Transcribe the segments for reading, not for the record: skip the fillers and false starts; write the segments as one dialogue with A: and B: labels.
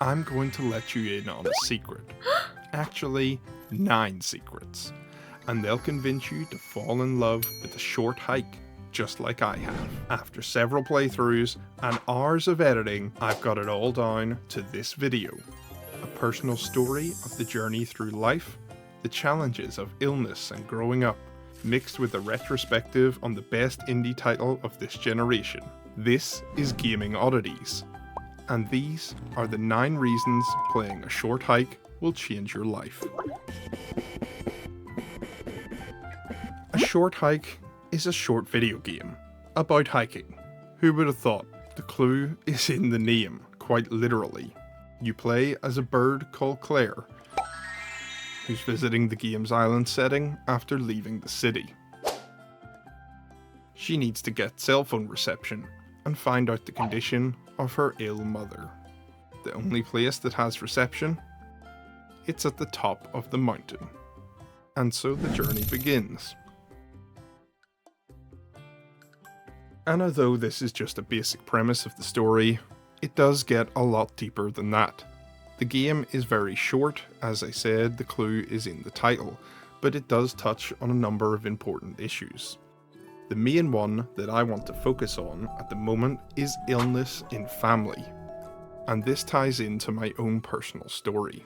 A: I'm going to let you in on a secret. Actually, 9 secrets. And they'll convince you to fall in love with a short hike, just like I have. After several playthroughs and hours of editing, I've got it all down to this video. A personal story of the journey through life, the challenges of illness and growing up, mixed with a retrospective on the best indie title of this generation. This is Gaming Oddities. And these are the 9 reasons playing a short hike will change your life. A short hike is a short video game about hiking. Who would have thought? The clue is in the name, quite literally. You play as a bird called Claire, who's visiting the game's island setting after leaving the city. She needs to get cell phone reception and find out the condition of her ill mother. The only place that has reception? It's at the top of the mountain. And so the journey begins. And although this is just a basic premise of the story, it does get a lot deeper than that. The game is very short, as I said, the clue is in the title, but it does touch on a number of important issues. The main one that I want to focus on at the moment is illness in family, and this ties into my own personal story.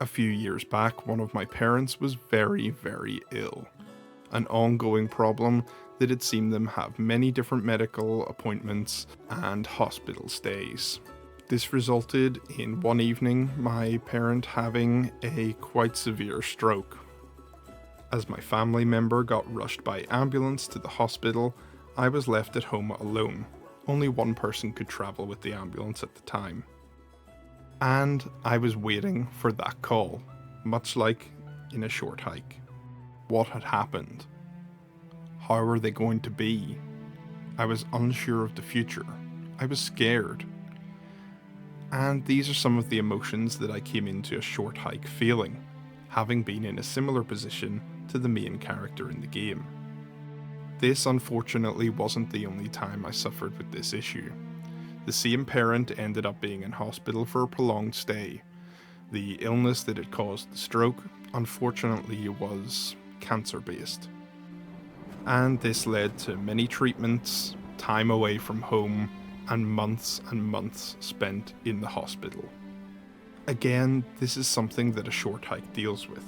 A: A few years back, one of my parents was very, very ill, an ongoing problem that had seen them have many different medical appointments and hospital stays. This resulted in one evening my parent having a quite severe stroke. As my family member got rushed by ambulance to the hospital, I was left at home alone. Only one person could travel with the ambulance at the time. And I was waiting for that call, much like in a short hike. What had happened? How were they going to be? I was unsure of the future. I was scared. And these are some of the emotions that I came into a short hike feeling, having been in a similar position to the main character in the game. This unfortunately wasn't the only time I suffered with this issue. The same parent ended up being in hospital for a prolonged stay. The illness that had caused the stroke, unfortunately, was cancer-based. And this led to many treatments, time away from home, and months spent in the hospital. Again, this is something that a short hike deals with.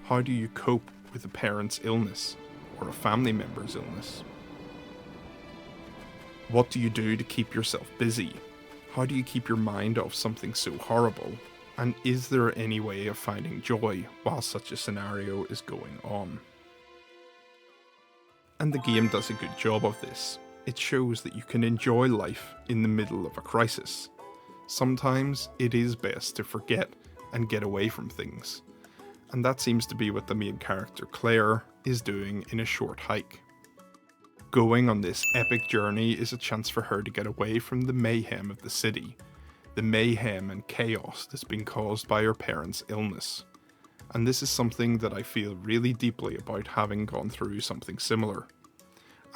A: How do you cope with a parent's illness, or a family member's illness? What do you do to keep yourself busy? How do you keep your mind off something so horrible? And is there any way of finding joy while such a scenario is going on? And the game does a good job of this. It shows that you can enjoy life in the middle of a crisis. Sometimes it is best to forget and get away from things. And that seems to be what the main character Claire is doing in a short hike. Going on this epic journey is a chance for her to get away from the mayhem of the city, the mayhem and chaos that's been caused by her parents' illness. And this is something that I feel really deeply about, having gone through something similar.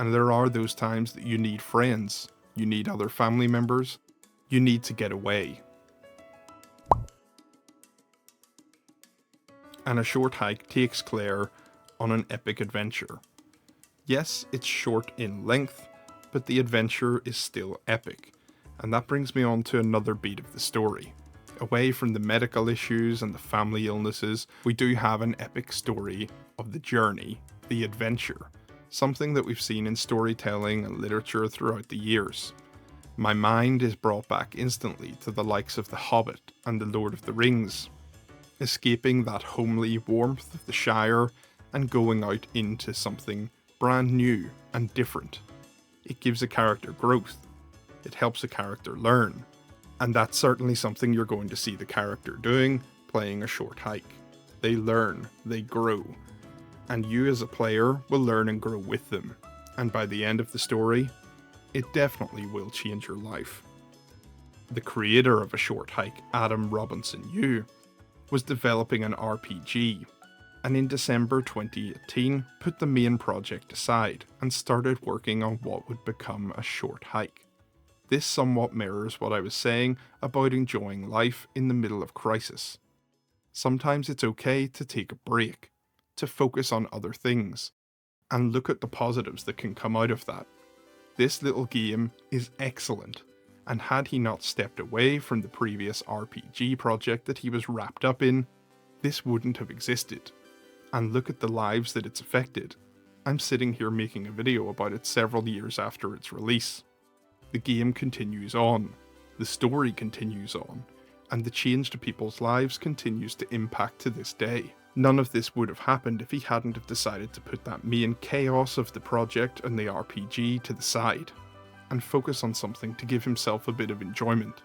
A: And there are those times that you need friends, you need other family members, you need to get away. And a short hike takes Claire on an epic adventure. Yes, it's short in length, but the adventure is still epic. And that brings me on to another beat of the story. Away from the medical issues and the family illnesses, we do have an epic story of the journey, the adventure, something that we've seen in storytelling and literature throughout the years. My mind is brought back instantly to the likes of The Hobbit and The Lord of the Rings, escaping that homely warmth of the Shire and going out into something brand new and different. It gives a character growth. It helps a character learn. And that's certainly something you're going to see the character doing, playing a short hike. They learn, they grow, and you as a player will learn and grow with them. And by the end of the story, it definitely will change your life. The creator of A Short Hike, Adam Robinson Yu, was developing an RPG, and in December 2018 put the main project aside and started working on what would become A Short Hike. This somewhat mirrors what I was saying about enjoying life in the middle of crisis. Sometimes it's okay to take a break, to focus on other things, and look at the positives that can come out of that. This little game is excellent, and had he not stepped away from the previous RPG project that he was wrapped up in, this wouldn't have existed. And look at the lives that it's affected. I'm sitting here making a video about it several years after its release. The game continues on, the story continues on, and the change to people's lives continues to impact to this day. None of this would have happened if he hadn't have decided to put that main chaos of the project and the RPG to the side, and focus on something to give himself a bit of enjoyment.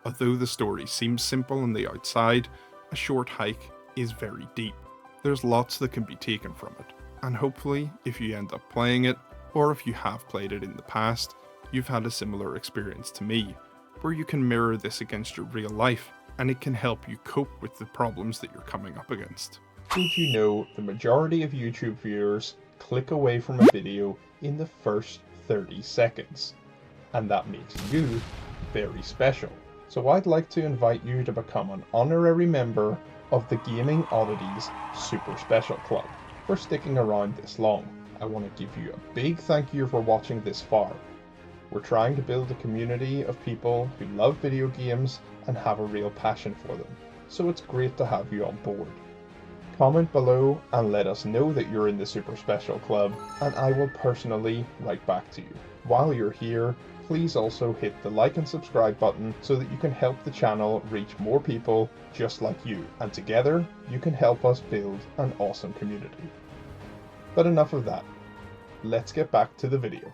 A: Although the story seems simple on the outside, A Short Hike is very deep. There's lots that can be taken from it, and hopefully, if you end up playing it, or if you have played it in the past, you've had a similar experience to me, where you can mirror this against your real life, and it can help you cope with the problems that you're coming up against.
B: Did you know the majority of YouTube viewers click away from a video in the first 30 seconds? And that makes you very special. So I'd like to invite you to become an honorary member of the Gaming Oddities Super Special Club. For sticking around this long, I want to give you a big thank you for watching this far. We're trying to build a community of people who love video games and have a real passion for them, so it's great to have you on board. Comment below and let us know that you're in the Super Special Club, and I will personally write back to you. While you're here, please also hit the like and subscribe button so that you can help the channel reach more people just like you, and together you can help us build an awesome community. But enough of that, let's get back to the video.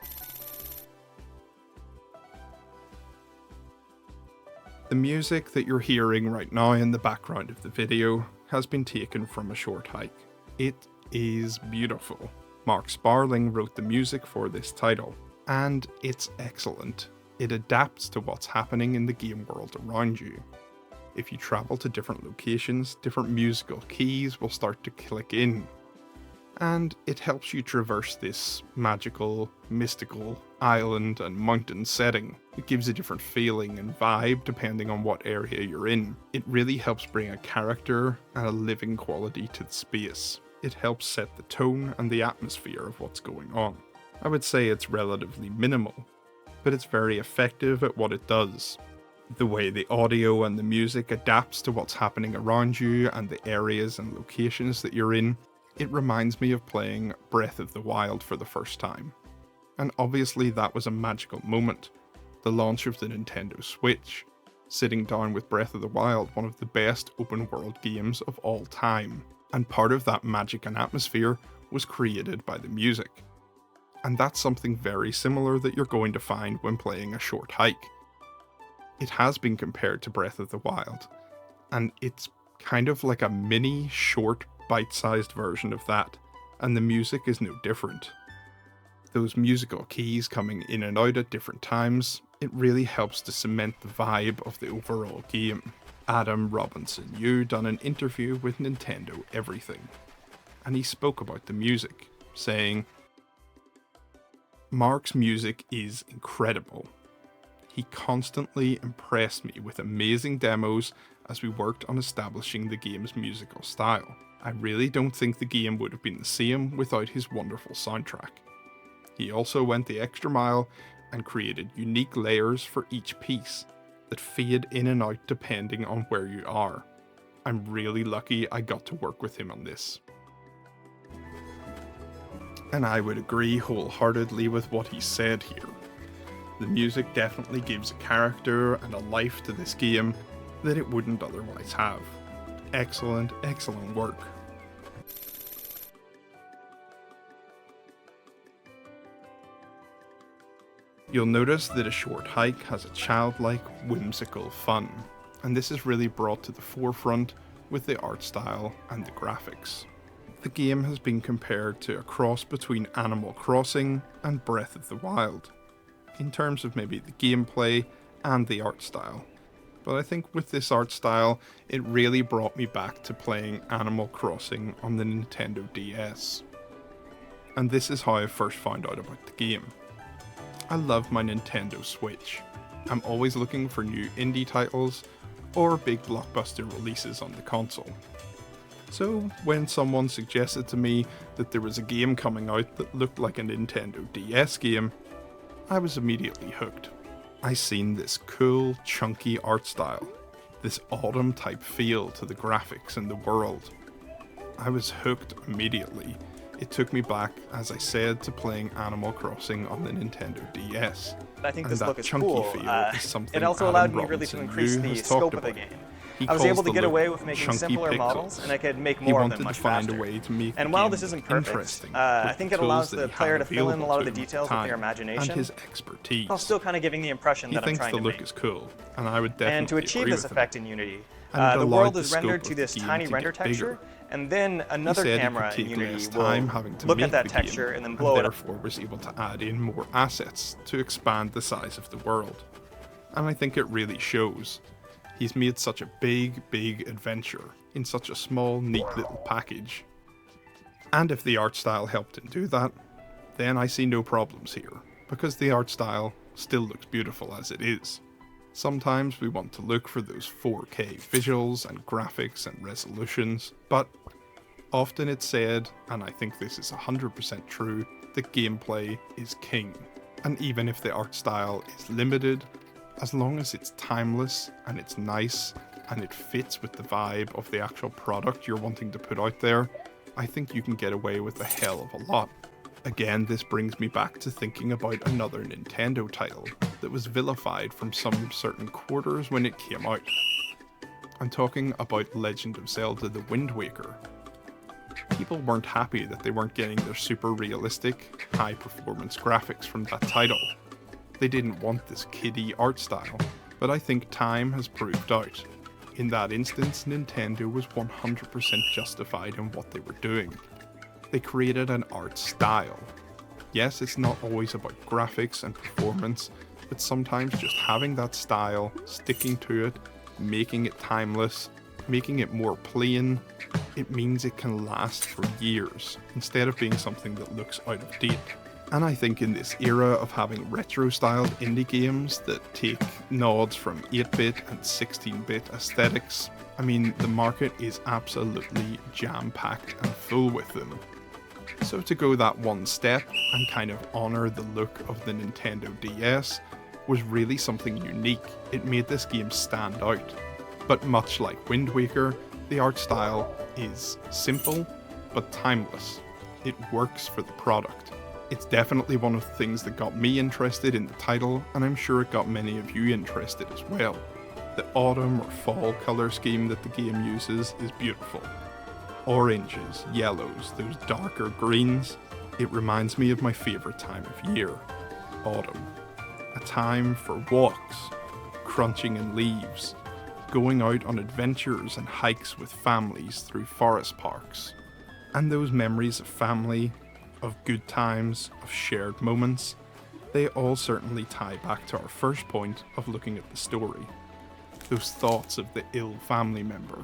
A: The music that you're hearing right now in the background of the video has been taken from A Short Hike. It is beautiful. Mark Sparling wrote the music for this title, and it's excellent. It adapts to what's happening in the game world around you. If you travel to different locations, different musical keys will start to click in, and it helps you traverse this magical, mystical island and mountain setting. It gives a different feeling and vibe depending on what area you're in. It really helps bring a character and a living quality to the space. It helps set the tone and the atmosphere of what's going on. I would say it's relatively minimal, but it's very effective at what it does. The way the audio and the music adapts to what's happening around you and the areas and locations that you're in, it reminds me of playing Breath of the Wild for the first time. And obviously that was a magical moment. The launch of the Nintendo Switch. Sitting down with Breath of the Wild, one of the best open world games of all time. And part of that magic and atmosphere was created by the music. And that's something very similar that you're going to find when playing A Short Hike. It has been compared to Breath of the Wild, and it's kind of like a mini, short, bite-sized version of that, and the music is no different. Those musical keys coming in and out at different times, it really helps to cement the vibe of the overall game. Adam Robinson Yu done an interview with Nintendo Everything, and he spoke about the music, saying, "Mark's music is incredible. He constantly impressed me with amazing demos as we worked on establishing the game's musical style. I really don't think the game would have been the same without his wonderful soundtrack. He also went the extra mile and created unique layers for each piece that fade in and out depending on where you are. I'm really lucky I got to work with him on this." And I would agree wholeheartedly with what he said here. The music definitely gives a character and a life to this game that it wouldn't otherwise have. Excellent, excellent work. You'll notice that A Short Hike has a childlike, whimsical fun, and this is really brought to the forefront with the art style and the graphics. The game has been compared to a cross between Animal Crossing and Breath of the Wild, in terms of maybe the gameplay and the art style. But I think with this art style, it really brought me back to playing Animal Crossing on the Nintendo DS. And this is how I first found out about the game. I love my Nintendo Switch. I'm always looking for new indie titles or big blockbuster releases on the console. So when someone suggested to me that there was a game coming out that looked like a Nintendo DS game, I was immediately hooked. I seen this cool, chunky art style, this autumn type feel to the graphics and the world. I was hooked immediately. It took me back, as I said, to playing Animal Crossing on the Nintendo DS.
C: I think
A: And
C: this
A: that
C: look is
A: chunky
C: cool.
A: feel is something
C: It also
A: Adam
C: allowed me really
A: Robinson
C: to increase
A: Yu
C: the
A: has
C: scope
A: talked
C: of the
A: about.
C: game.
A: He
C: I was
A: calls
C: able to
A: the
C: get
A: look
C: away with making
A: chunky
C: simpler
A: pixels.
C: models, and I could make
A: He
C: more of
A: wanted
C: them much
A: to find
C: faster.
A: a way to make
C: And
A: the
C: while
A: game
C: this isn't perfect,
A: interesting
C: I
A: with
C: think
A: the
C: it allows
A: tools that
C: the
A: he
C: player
A: had
C: to fill in a
A: available
C: lot of
A: to
C: the
A: him at
C: details
A: the
C: with their
A: time,
C: imagination,
A: and his expertise.
C: while still kind of giving the impression
A: He
C: that I'm
A: thinks
C: trying
A: the
C: to
A: look
C: make.
A: is cool, and I would definitely
C: And to achieve
A: agree
C: this
A: with him.
C: effect in Unity,
A: And it
C: the
A: allowed
C: world
A: the
C: is
A: scope
C: rendered
A: of
C: to
A: the
C: this
A: game
C: tiny
A: to
C: render
A: get bigger.
C: texture, and then another
A: He said
C: camera
A: he could
C: in
A: take
C: Unity
A: less
C: will
A: time having to
C: look
A: make
C: at that
A: the game,
C: texture and then
A: and
C: blow it up.
A: therefore was able to add in more assets to expand the size of the world. And I think it really shows. He's made such a big adventure in such a small, neat little package. And if the art style helped him do that, then I see no problems here, because the art style still looks beautiful as it is. Sometimes we want to look for those 4K visuals and graphics and resolutions, but often it's said, and I think this is 100% true, that gameplay is king. And even if the art style is limited, as long as it's timeless and it's nice and it fits with the vibe of the actual product you're wanting to put out there, I think you can get away with a hell of a lot. Again, this brings me back to thinking about another Nintendo title that was vilified from some certain quarters when it came out. I'm talking about Legend of Zelda: The Wind Waker. People weren't happy that they weren't getting their super realistic, high performance graphics from that title. They didn't want this kiddie art style, but I think time has proved out. In that instance, Nintendo was 100% justified in what they were doing. They created an art style. Yes, it's not always about graphics and performance, but sometimes just having that style, sticking to it, making it timeless, making it more plain, it means it can last for years, instead of being something that looks out of date. And I think in this era of having retro-styled indie games that take nods from 8-bit and 16-bit aesthetics, I mean, the market is absolutely jam-packed and full with them. So to go that one step and kind of honour the look of the Nintendo DS was really something unique. It made this game stand out. But much like Wind Waker, the art style is simple but timeless. It works for the product. It's definitely one of the things that got me interested in the title, and I'm sure it got many of you interested as well. The autumn or fall colour scheme that the game uses is beautiful. Oranges, yellows, those darker greens. It reminds me of my favourite time of year, autumn. A time for walks, crunching in leaves, going out on adventures and hikes with families through forest parks. And those memories of family, of good times, of shared moments, they all certainly tie back to our first point of looking at the story. Those thoughts of the ill family member,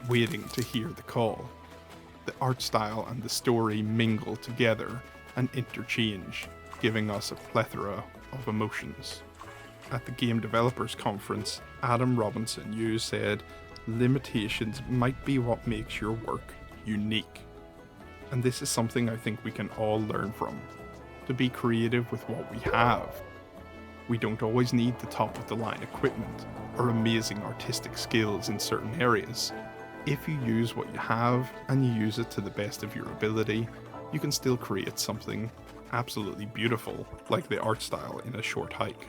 A: waiting to hear the call. The art style and the story mingle together and interchange, giving us a plethora of emotions. At the Game Developers Conference, Adam Robinson Yu said, "Limitations might be what makes your work unique." And this is something I think we can all learn from. To be creative with what we have. We don't always need the top of the line equipment or amazing artistic skills in certain areas. If you use what you have and you use it to the best of your ability, you can still create something absolutely beautiful, like the art style in A Short Hike.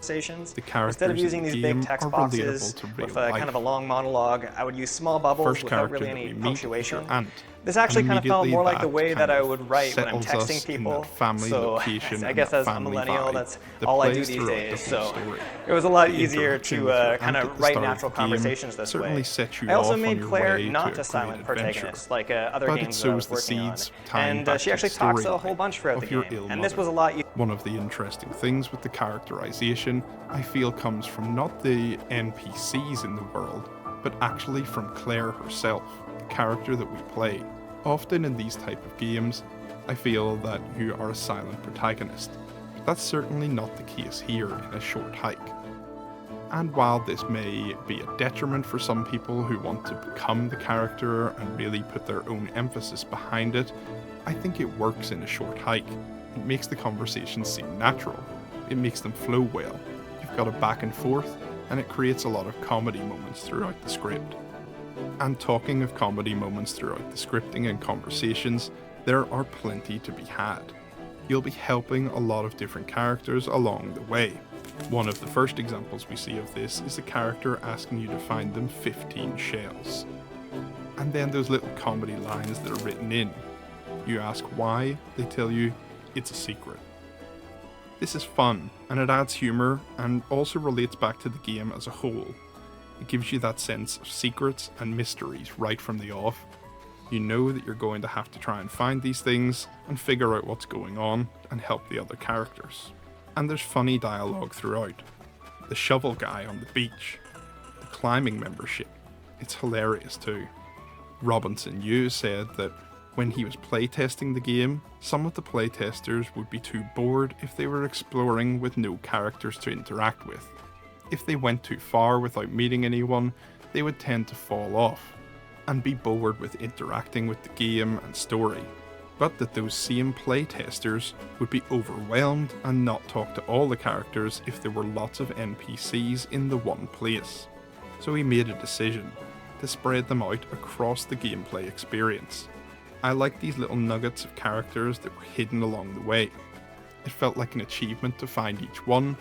C: The
A: characters
C: Instead of using
A: in the
C: these
A: game
C: big text
A: are
C: boxes
A: relatable to real
C: with a kind of a
A: life.
C: long monologue, I would use small bubbles
A: First
C: without
A: character
C: really
A: that
C: any
A: we meet is
C: punctuation.
A: your aunt.
C: This actually
A: And
C: kind of felt
A: immediately
C: more like the
A: that
C: way
A: kind
C: that I
A: of
C: would write when I'm
A: settles us
C: texting
A: in
C: people.
A: that family
C: So
A: location
C: I
A: and
C: guess
A: that
C: as a
A: family
C: millennial,
A: vibe
C: that's
A: that
C: all I do
A: plays
C: these
A: throughout the
C: days.
A: whole
C: So
A: story.
C: it was a lot
A: The
C: easier
A: interaction
C: to
A: with your
C: kind
A: aunt
C: of
A: at the
C: write
A: start of
C: natural
A: the game
C: conversations this
A: certainly
C: way.
A: sets you
C: I also
A: off
C: made
A: on your
C: Claire
A: way
C: not
A: to
C: a
A: a
C: silent
A: great adventure.
C: protagonist like other
A: But it
C: games that I was
A: sows the
C: working on.
A: seeds tying
C: And
A: back
C: she
A: to
C: actually
A: the
C: talks a
A: storyline
C: whole bunch throughout
A: of
C: the
A: your
C: game.
A: ill
C: And this
A: mother.
C: was a lot
A: One of the interesting things with the characterization, I feel, comes from not the NPCs in the world, but actually from Claire herself, the character that we play. Often in these type of games, I feel that you are a silent protagonist. That's certainly not the case here in A Short Hike. And while this may be a detriment for some people who want to become the character and really put their own emphasis behind it, I think it works in A Short Hike. It makes the conversations seem natural. It makes them flow well. You've got a back and forth, and it creates a lot of comedy moments throughout the script. And talking of comedy moments throughout the scripting and conversations, there are plenty to be had. You'll be helping a lot of different characters along the way. One of the first examples we see of this is a character asking you to find them 15 shells. And then those little comedy lines that are written in. You ask why, they tell you it's a secret. This is fun, and it adds humour and also relates back to the game as a whole. It gives you that sense of secrets and mysteries right from the off. You know that you're going to have to try and find these things and figure out what's going on and help the other characters. And there's funny dialogue throughout. The shovel guy on the beach, the climbing membership, it's hilarious too. Robinson Yu said that when he was playtesting the game, some of the playtesters would be too bored if they were exploring with no characters to interact with. If they went too far without meeting anyone, they would tend to fall off and be bored with interacting with the game and story. But that those same playtesters would be overwhelmed and not talk to all the characters if there were lots of NPCs in the one place. So he made a decision to spread them out across the gameplay experience. I like these little nuggets of characters that were hidden along the way. It felt like an achievement to find each one,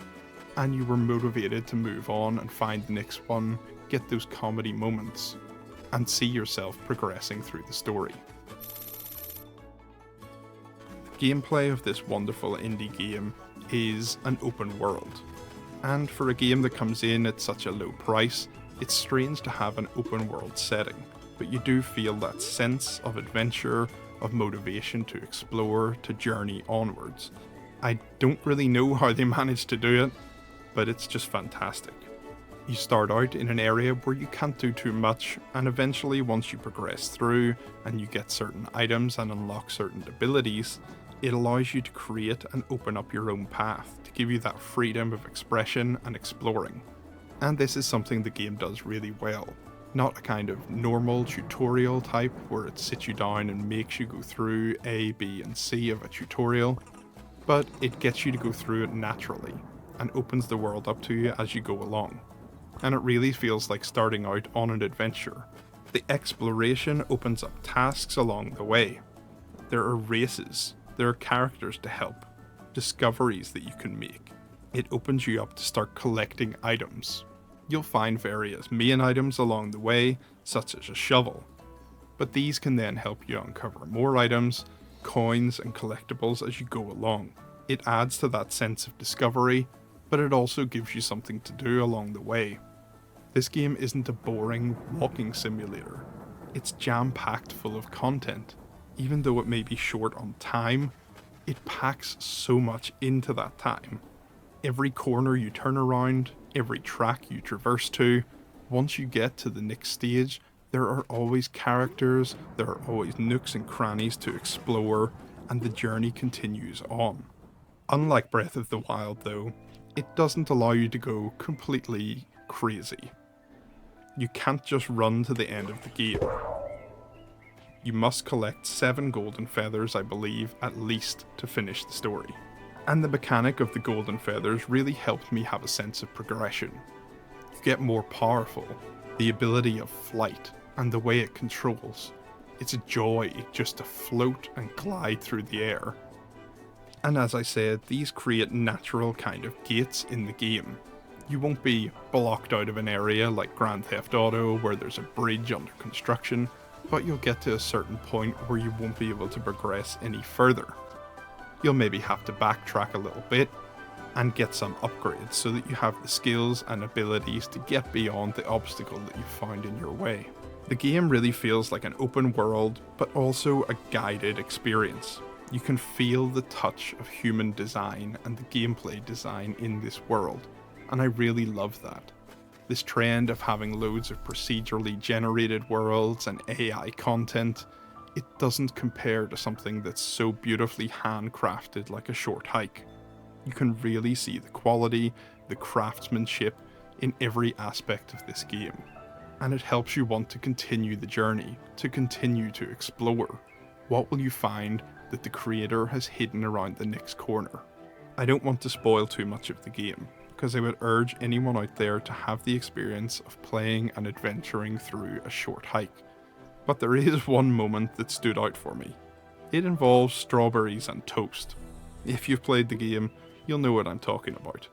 A: and you were motivated to move on and find the next one, get those comedy moments, and see yourself progressing through the story. The gameplay of this wonderful indie game is an open world, and for a game that comes in at such a low price, it's strange to have an open world setting, but you do feel that sense of adventure, of motivation to explore, to journey onwards. I don't really know how they managed to do it, but it's just fantastic. You start out in an area where you can't do too much, and eventually once you progress through and you get certain items and unlock certain abilities, it allows you to create and open up your own path to give you that freedom of expression and exploring. And this is something the game does really well. Not a kind of normal tutorial type where it sits you down and makes you go through A, B and C of a tutorial, but it gets you to go through it naturally and opens the world up to you as you go along. And it really feels like starting out on an adventure. The exploration opens up tasks along the way. There are races, there are characters to help, discoveries that you can make. It opens you up to start collecting items. You'll find various main items along the way, such as a shovel, but these can then help you uncover more items, coins and collectibles as you go along. It adds to that sense of discovery, but it also gives you something to do along the way. This game isn't a boring walking simulator. It's jam-packed full of content. Even though it may be short on time, it packs so much into that time. Every corner you turn around, every track you traverse to, once you get to the next stage, there are always characters, there are always nooks and crannies to explore, and the journey continues on. Unlike Breath of the Wild though, it doesn't allow you to go completely crazy. You can't just run to the end of the game. You must collect 7 golden feathers, I believe, at least to finish the story. And the mechanic of the golden feathers really helped me have a sense of progression. You get more powerful, the ability of flight, and the way it controls. It's a joy just to float and glide through the air. And as I said, these create natural kind of gates in the game. You won't be blocked out of an area like Grand Theft Auto where there's a bridge under construction, but you'll get to a certain point where you won't be able to progress any further. You'll maybe have to backtrack a little bit and get some upgrades so that you have the skills and abilities to get beyond the obstacle that you found in your way. The game really feels like an open world, but also a guided experience. You can feel the touch of human design and the gameplay design in this world, and I really love that. This trend of having loads of procedurally generated worlds and AI content, it doesn't compare to something that's so beautifully handcrafted like a short hike. You can really see the quality, the craftsmanship in every aspect of this game, and it helps you want to continue the journey, to continue to explore. What will you find that the creator has hidden around the next corner? I don't want to spoil too much of the game, because I would urge anyone out there to have the experience of playing and adventuring through a short hike. But there is one moment that stood out for me. It involves strawberries and toast. If you've played the game, you'll know what I'm talking about.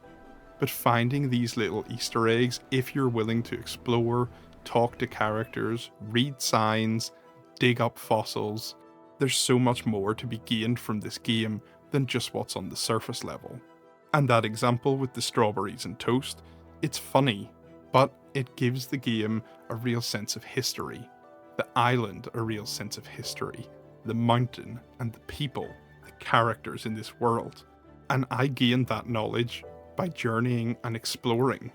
A: But finding these little Easter eggs, if you're willing to explore, talk to characters, read signs, dig up fossils, there's so much more to be gained from this game than just what's on the surface level. And that example with the strawberries and toast, it's funny, but it gives the game a real sense of history, the island a real sense of history, the mountain and the people, the characters in this world. And I gained that knowledge by journeying and exploring.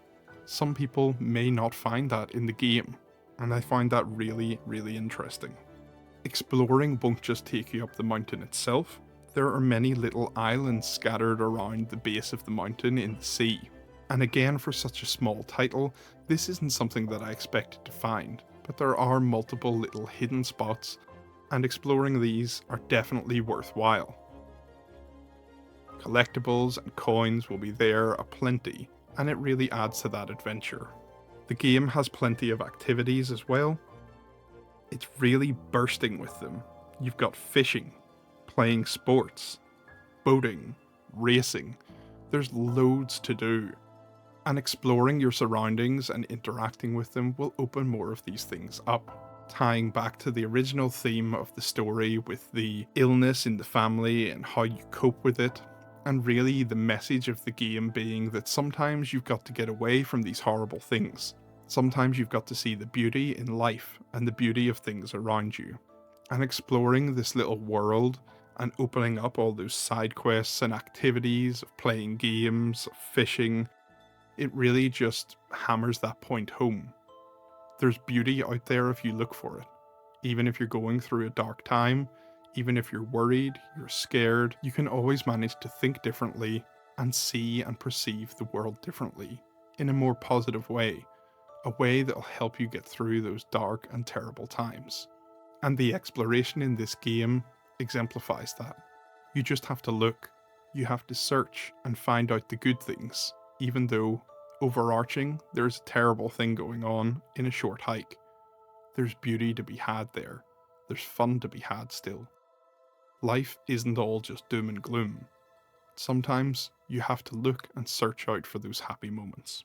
A: Some people may not find that in the game, and I find that really, really interesting. Exploring won't just take you up the mountain itself. There are many little islands scattered around the base of the mountain in the sea. And again, for such a small title, this isn't something that I expected to find, but there are multiple little hidden spots, and exploring these are definitely worthwhile. Collectibles and coins will be there aplenty, and it really adds to that adventure. The game has plenty of activities as well. It's really bursting with them. You've got fishing, playing sports, boating, racing. There's loads to do. And exploring your surroundings and interacting with them will open more of these things up, tying back to the original theme of the story with the illness in the family and how you cope with it. And really the message of the game being that sometimes you've got to get away from these horrible things. Sometimes you've got to see the beauty in life and the beauty of things around you. And exploring this little world and opening up all those side quests and activities of playing games, of fishing, it really just hammers that point home. There's beauty out there if you look for it. Even if you're going through a dark time, even if you're worried, you're scared, you can always manage to think differently and see and perceive the world differently in a more positive way, a way that'll help you get through those dark and terrible times. And the exploration in this game exemplifies that. You just have to look, you have to search and find out the good things, even though, overarching, there's a terrible thing going on in a short hike. There's beauty to be had there. There's fun to be had still. Life isn't all just doom and gloom. Sometimes you have to look and search out for those happy moments.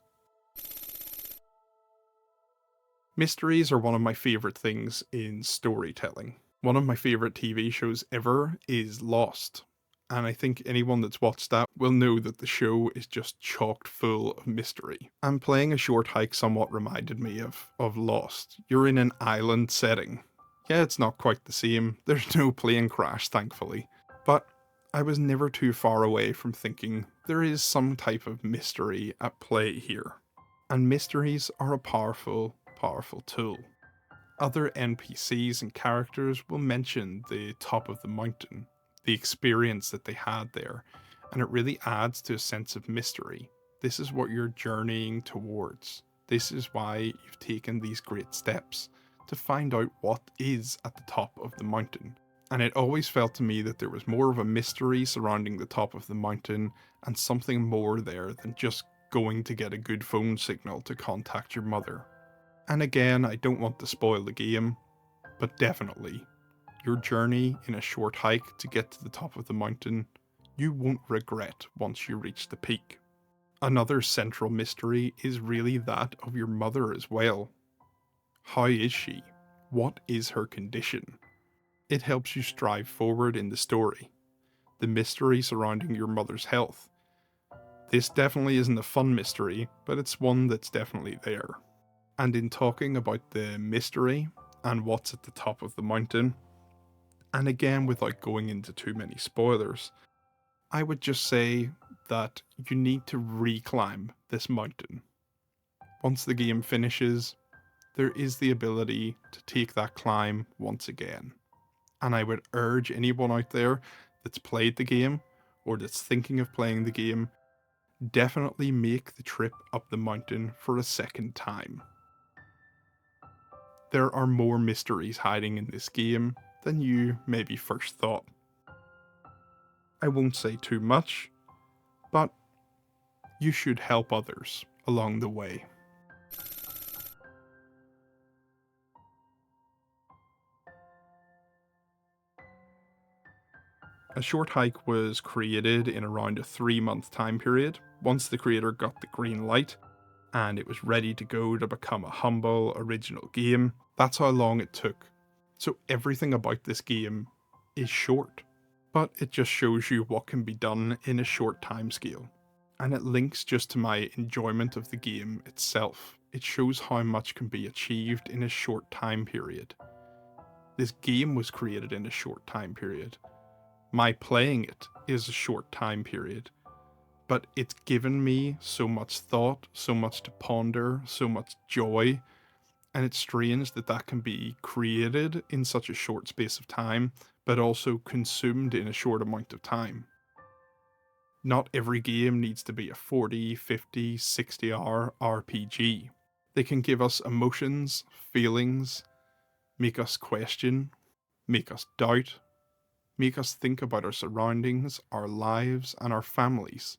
A: Mysteries are one of my favourite things in storytelling. One of my favourite TV shows ever is Lost. And I think anyone that's watched that will know that the show is just chocked full of mystery. And playing a short hike somewhat reminded me of Lost. You're in an island setting. Yeah, it's not quite the same. There's no plane crash, thankfully. But I was never too far away from thinking there is some type of mystery at play here. And mysteries are a powerful tool. Other NPCs and characters will mention the top of the mountain, the experience that they had there, and it really adds to a sense of mystery. This is what you're journeying towards. This is why you've taken these great steps to find out what is at the top of the mountain. And it always felt to me that there was more of a mystery surrounding the top of the mountain and something more there than just going to get a good phone signal to contact your mother. And again, I don't want to spoil the game, but definitely, your journey in a short hike to get to the top of the mountain, you won't regret once you reach the peak. Another central mystery is really that of your mother as well. How is she? What is her condition? It helps you strive forward in the story. The mystery surrounding your mother's health. This definitely isn't a fun mystery, but it's one that's definitely there. And in talking about the mystery and what's at the top of the mountain, and again without going into too many spoilers, I would just say that you need to reclimb this mountain. Once the game finishes, there is the ability to take that climb once again. And I would urge anyone out there that's played the game or that's thinking of playing the game, definitely make the trip up the mountain for a second time. There are more mysteries hiding in this game than you maybe first thought. I won't say too much, but you should help others along the way. A Short Hike was created in around a 3-month time period, once the creator got the green light, and it was ready to go to become a humble, original game. That's how long it took. So everything about this game is short, but it just shows you what can be done in a short time scale. And it links just to my enjoyment of the game itself. It shows how much can be achieved in a short time period. This game was created in a short time period. My playing it is a short time period, but it's given me so much thought, so much to ponder, so much joy, and it's strange that that can be created in such a short space of time, but also consumed in a short amount of time. Not every game needs to be a 40, 50, 60 hour RPG. They can give us emotions, feelings, make us question, make us doubt, make us think about our surroundings, our lives, and our families.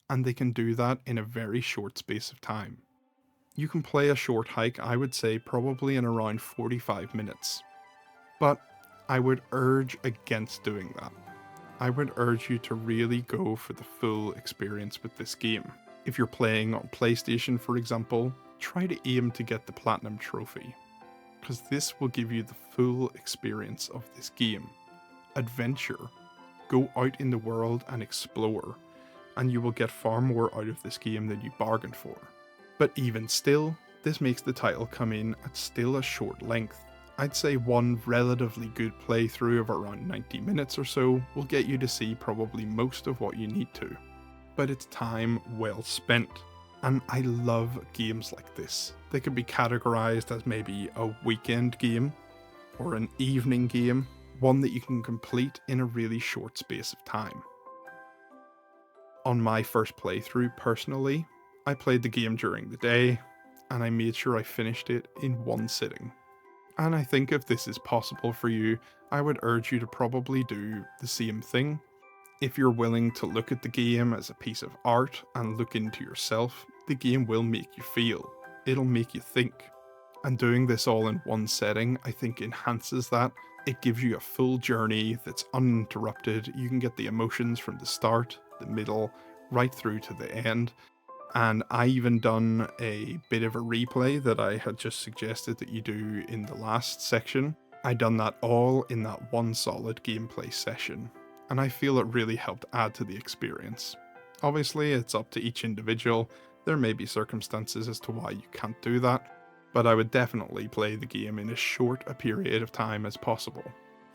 A: And they can do that in a very short space of time. You can play A Short Hike, I would say, probably in around 45 minutes. But I would urge against doing that. I would urge you to really go for the full experience with this game. If you're playing on PlayStation, for example, try to aim to get the Platinum Trophy, because this will give you the full experience of this game. Adventure. Go out in the world and explore, and you will get far more out of this game than you bargained for. But even still, this makes the title come in at still a short length. I'd say one relatively good playthrough of around 90 minutes or so will get you to see probably most of what you need to. But it's time well spent. And I love games like this. They could be categorized as maybe a weekend game or an evening game, one that you can complete in a really short space of time. On my first playthrough, personally, I played the game during the day, and I made sure I finished it in one sitting. And I think if this is possible for you, I would urge you to probably do the same thing. If you're willing to look at the game as a piece of art and look into yourself, the game will make you feel. It'll make you think. And doing this all in one setting, I think enhances that. It gives you a full journey that's uninterrupted. You can get the emotions from the start, the middle, right through to the end. And I even done a bit of a replay that I had just suggested that you do in the last section. I done that all in that one solid gameplay session, and I feel it really helped add to the experience. Obviously, it's up to each individual. There may be circumstances as to why you can't do that, but I would definitely play the game in as short a period of time as possible.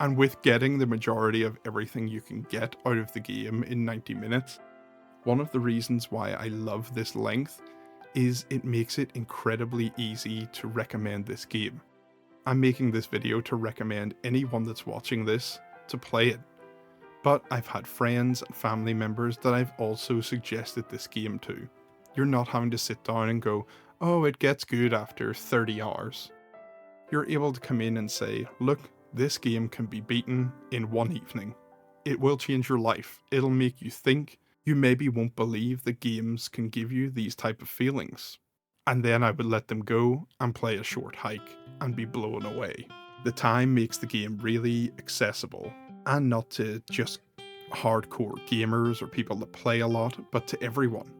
A: And with getting the majority of everything you can get out of the game in 90 minutes, one of the reasons why I love this length is it makes it incredibly easy to recommend this game. I'm making this video to recommend anyone that's watching this to play it, but I've had friends and family members that I've also suggested this game to. You're not having to sit down and go, oh, it gets good after 30 hours. You're able to come in and say, look, this game can be beaten in one evening. It will change your life. It'll make you think. You maybe won't believe that games can give you these type of feelings. And then I would let them go and play A Short Hike and be blown away. The time makes the game really accessible, and not to just hardcore gamers or people that play a lot, but to everyone.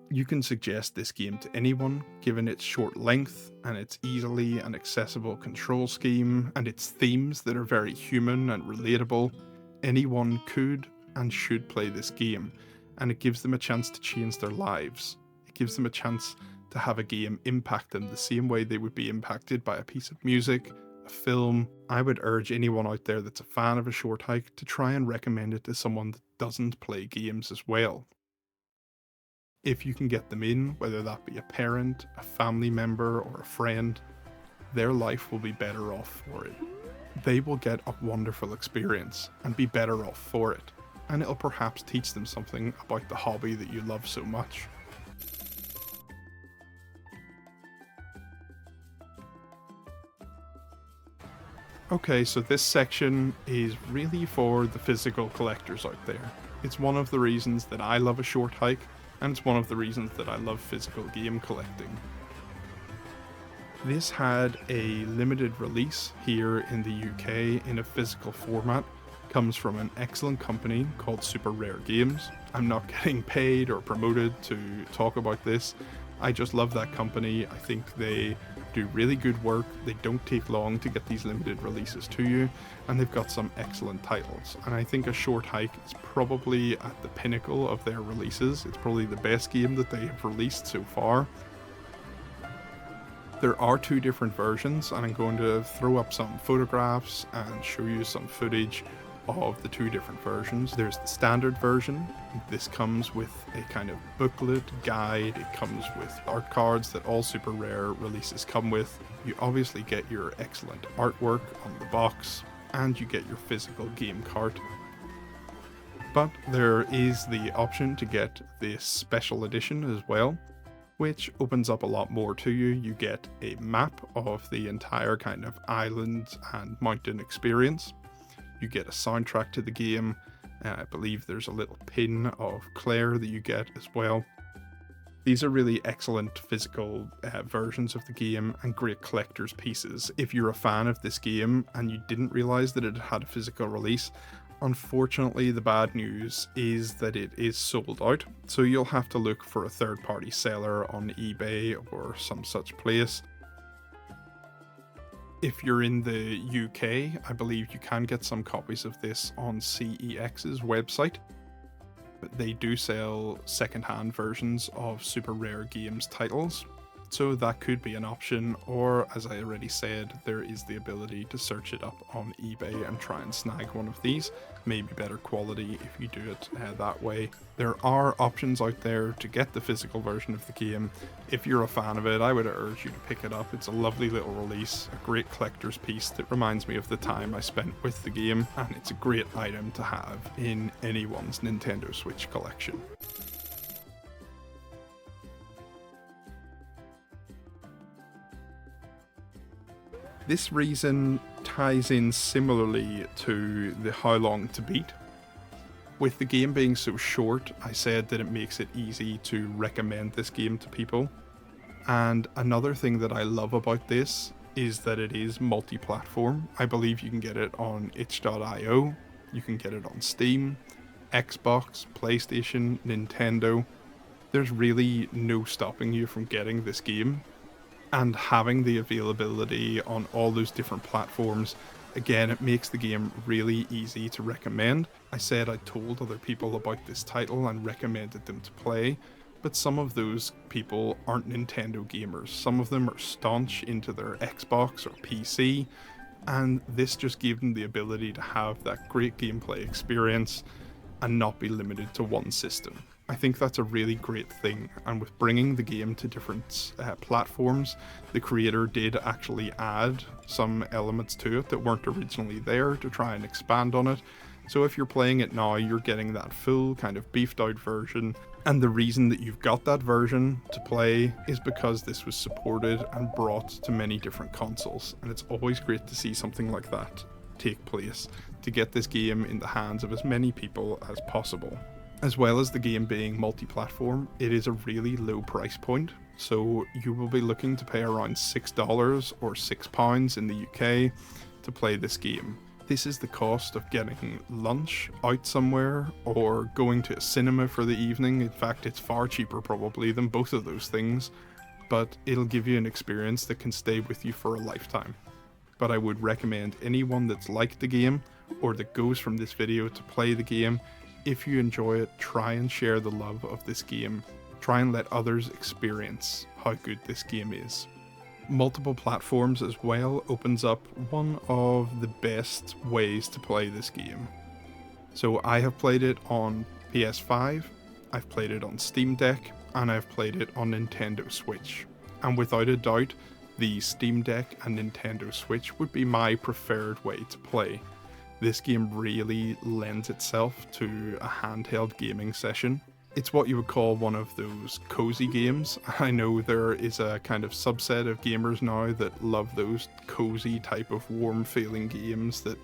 A: You can suggest this game to anyone, given its short length and its easily and accessible control scheme and its themes that are very human and relatable. Anyone could and should play this game, and it gives them a chance to change their lives. It gives them a chance to have a game impact them the same way they would be impacted by a piece of music, a film. I would urge anyone out there that's a fan of A Short Hike to try and recommend it to someone that doesn't play games as well. If you can get them in, whether that be a parent, a family member, or a friend, their life will be better off for it. they will get a wonderful experience and be better off for it, and it'll perhaps teach them something about the hobby that you love so much. Okay, so this section is really for the physical collectors out there. It's one of the reasons that I love a short hike, and it's one of the reasons that I love physical game collecting. This had a limited release here in the UK in a physical format. Comes from an excellent company called Super Rare Games. I'm not getting paid or promoted to talk about this. I just love that company. I think they do really good work. They don't take long to get these limited releases to you, and they've got some excellent titles. And I think A Short Hike is probably at the pinnacle of their releases. It's probably the best game that they have released so far. There are two different versions, and I'm going to throw up some photographs and show you some footage of the two different versions. There's the standard version. This comes with a kind of booklet, guide. It comes with art cards that all Super Rare releases come with. You obviously get your excellent artwork on the box, and you get your physical game cart. But there is the option to get this special edition as well, which opens up a lot more to you. You get a map of the entire kind of island and mountain experience. You get a soundtrack to the game. I believe there's a little pin of Claire that you get as well. These are really excellent physical versions of the game and great collector's pieces. If you're a fan of this game and you didn't realize that it had a physical release, unfortunately the bad news is that it is sold out. So you'll have to look for a third-party seller on eBay or some such place. If you're in the UK, I believe you can get some copies of this on CEX's website. But they do sell second-hand versions of Super Rare Games titles, so that could be an option, or as I already said, there is the ability to search it up on eBay and try and snag one of these. Maybe better quality if you do it that way. There are options out there to get the physical version of the game. If you're a fan of it, I would urge you to pick it up. It's a lovely little release, a great collector's piece that reminds me of the time I spent with the game, and it's a great item to have in anyone's Nintendo Switch collection. This reason ties in similarly to the how long to beat. With the game being so short, I said that it makes it easy to recommend this game to people. And another thing that I love about this is that it is multi-platform. I believe you can get it on itch.io, you can get it on Steam, Xbox, PlayStation, Nintendo. There's really no stopping you from getting this game. And having the availability on all those different platforms, again, it makes the game really easy to recommend. I said I told other people about this title and recommended them to play, but some of those people aren't Nintendo gamers. Some of them are staunch into their Xbox or PC, and this just gave them the ability to have that great gameplay experience and not be limited to one system. I think that's a really great thing, and with bringing the game to different platforms, the creator did actually add some elements to it that weren't originally there to try and expand on it. So if you're playing it now, you're getting that full kind of beefed out version, and the reason that you've got that version to play is because this was supported and brought to many different consoles, and it's always great to see something like that take place, to get this game in the hands of as many people as possible. As well as the game being multi-platform, it is a really low price point, so you will be looking to pay around $6 or £6 in the UK to play this game. This is the cost of getting lunch out somewhere or going to a cinema for the evening. In fact, it's far cheaper probably than both of those things, but it'll give you an experience that can stay with you for a lifetime. But I would recommend anyone that's liked the game or that goes from this video to play the game. If you enjoy it, try and share the love of this game. Try and let others experience how good this game is. Multiple platforms as well opens up one of the best ways to play this game. So I have played it on PS5, I've played it on Steam Deck, and I've played it on Nintendo Switch. And without a doubt, the Steam Deck and Nintendo Switch would be my preferred way to play. This game really lends itself to a handheld gaming session. It's what you would call one of those cozy games. I know there is a kind of subset of gamers now that love those cozy type of warm feeling games that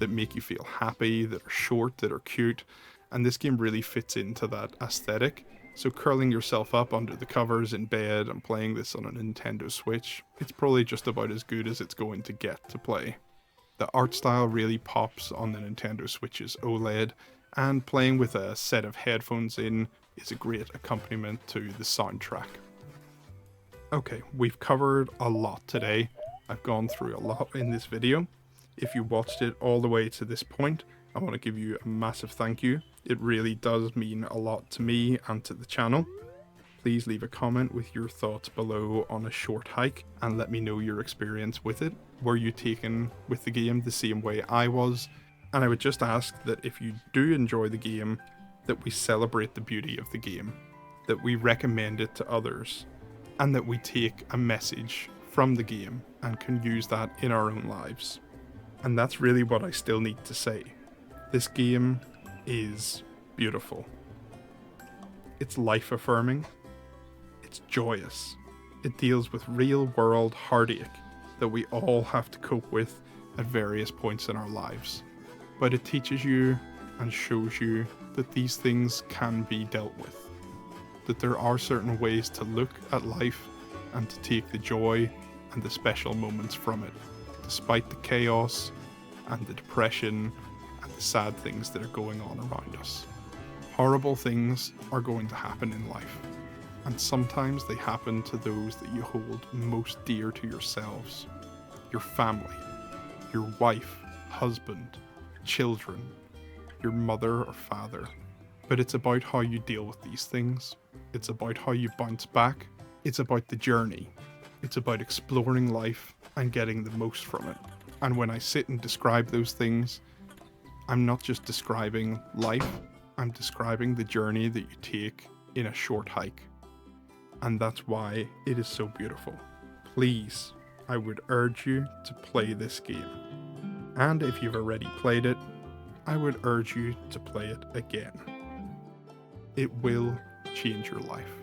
A: make you feel happy, that are short, that are cute, and this game really fits into that aesthetic. So curling yourself up under the covers in bed and playing this on a Nintendo Switch, it's probably just about as good as it's going to get to play. The art style really pops on the Nintendo Switch's OLED, and playing with a set of headphones in is a great accompaniment to the soundtrack. Okay, we've covered a lot today. I've gone through a lot in this video. If you watched it all the way to this point, I want to give you a massive thank you. It really does mean a lot to me and to the channel. Please leave a comment with your thoughts below on A Short Hike and let me know your experience with it. Were you taken with the game the same way I was? And I would just ask that if you do enjoy the game, that we celebrate the beauty of the game, that we recommend it to others, and that we take a message from the game and can use that in our own lives. And that's really what I still need to say. This game is beautiful. It's life-affirming. It's joyous. It deals with real-world heartache that we all have to cope with at various points in our lives. But it teaches you and shows you that these things can be dealt with. That there are certain ways to look at life and to take the joy and the special moments from it, despite the chaos and the depression and the sad things that are going on around us. Horrible things are going to happen in life, and sometimes they happen to those that you hold most dear to yourselves, your family, your wife, husband, children, your mother or father. But it's about how you deal with these things. It's about how you bounce back. It's about the journey. It's about exploring life and getting the most from it. And when I sit and describe those things, I'm not just describing life, I'm describing the journey that you take in A Short Hike. And that's why it is so beautiful. Please, I would urge you to play this game. And if you've already played it, I would urge you to play it again. It will change your life.